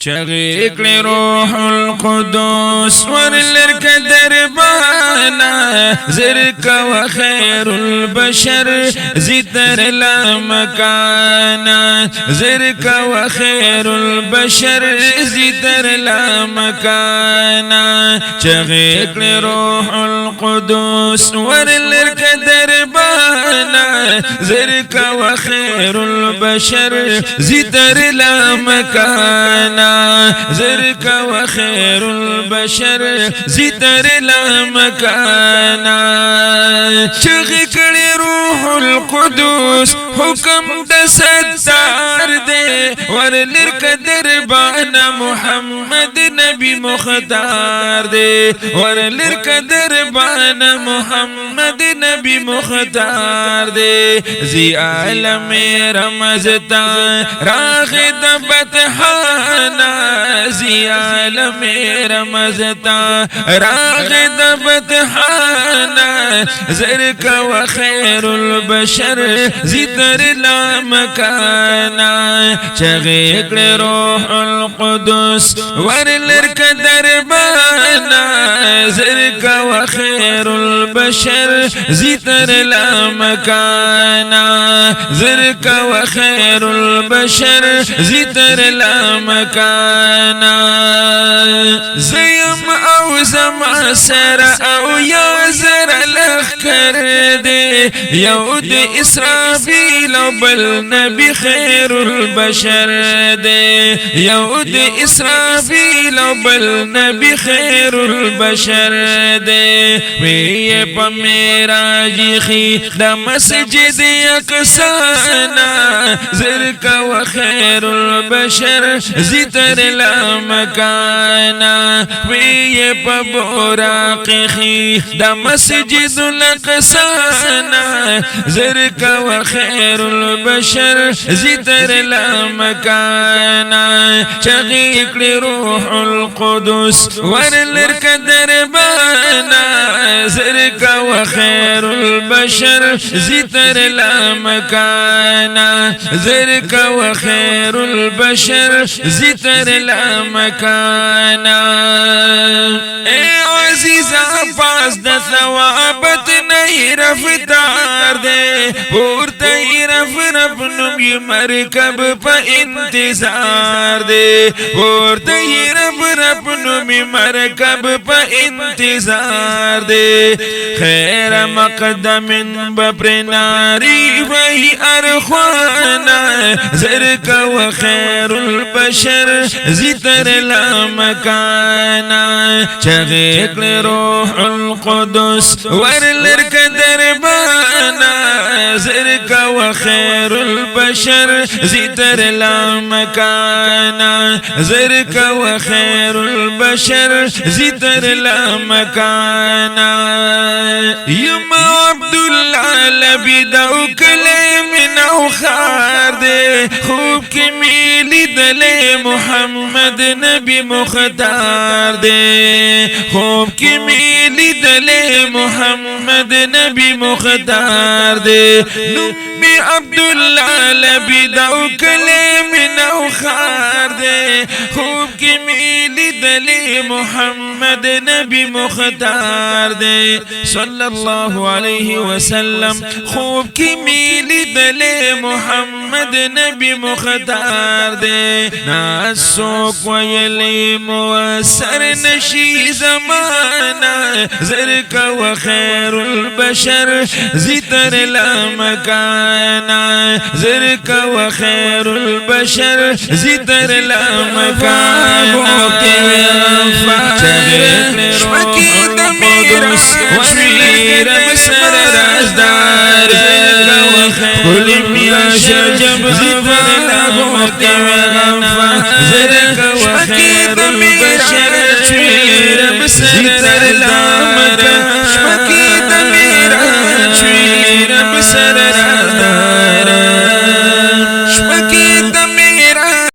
چغیق روح القدس ورلرک دربانا زرک وخیر البشر زتر لا مکانا زرک وخیر البشر زتر لا مکانا چغیق روح القدس ورلرک دربانا زرک وخیر البشر زتر لا مکانا زرك وخير البشر زتر لا مكانا شغك روح القدس حكم د ستار دے ورلرك دربانا محمد نبي مختار دے ورلرك دربانا محمد نبي مختار دے زي عالم رمزتا راغد بتحانا زي عالم رمزتا راغد بتحانا زرك وخير البشر زتر لا مكانا شغيق روح القدس ورلرك دربانا زرك وخير البشر زتر لا مكانا زرك وخير البشر زتر لا مكانا زيم او زما سر او يا زر لخكر دي يود اسرافيل بل نبي خير البشر دي يود اسرافيل بل نبي خير البشر دي وي بميراج خي د مسجد اقصانا زرك وخير البشر زتر لا مكانا وي ببوراق خي د مسجد الاقصانا زرك وخير البشر زتر لا مكانا شغيق لروح القدس ورلرك دربانا زرك وخير البشر زتر لا مكانا زرك وخير البشر زتر لا مكانا اے عزیزا پاس د ثوابت نہیں رفتار دے پورتا ہی رب نمی مرکب پا انتظار دے پورتا ہی رب نمی مرکب پا انتظار دے خیر مقدم بپرناری وہی ارخوانا زرک وخیر البشر زتر لا مکانا چغیق روح القدس ورلرک دربانا زرك وخير البشر زتر لا مكانا زرك وخير البشر زتر لا مكانا يما عبد الله لبدو كلام او خار دے خوب کی میلی دلے محمد نبی مختار دے خوب کی میلی دلے محمد نبی مختار دے نمی عبداللہ لبی دو کلیم نو خار دے خوب کی میلی دلے محمد نبی مختار دے صلی اللہ علیہ وسلم خوب کی میلی دلے محمد نبی مختار دے ناسوک ویلی موسر نشی زمانہ زرک وخیر البشر زتر لا مکانا زرک وخیر البشر زتر لا مکانا شمکی دمیر ومیر بسر رازدار زرک وخیر البشر زتر لا مکانا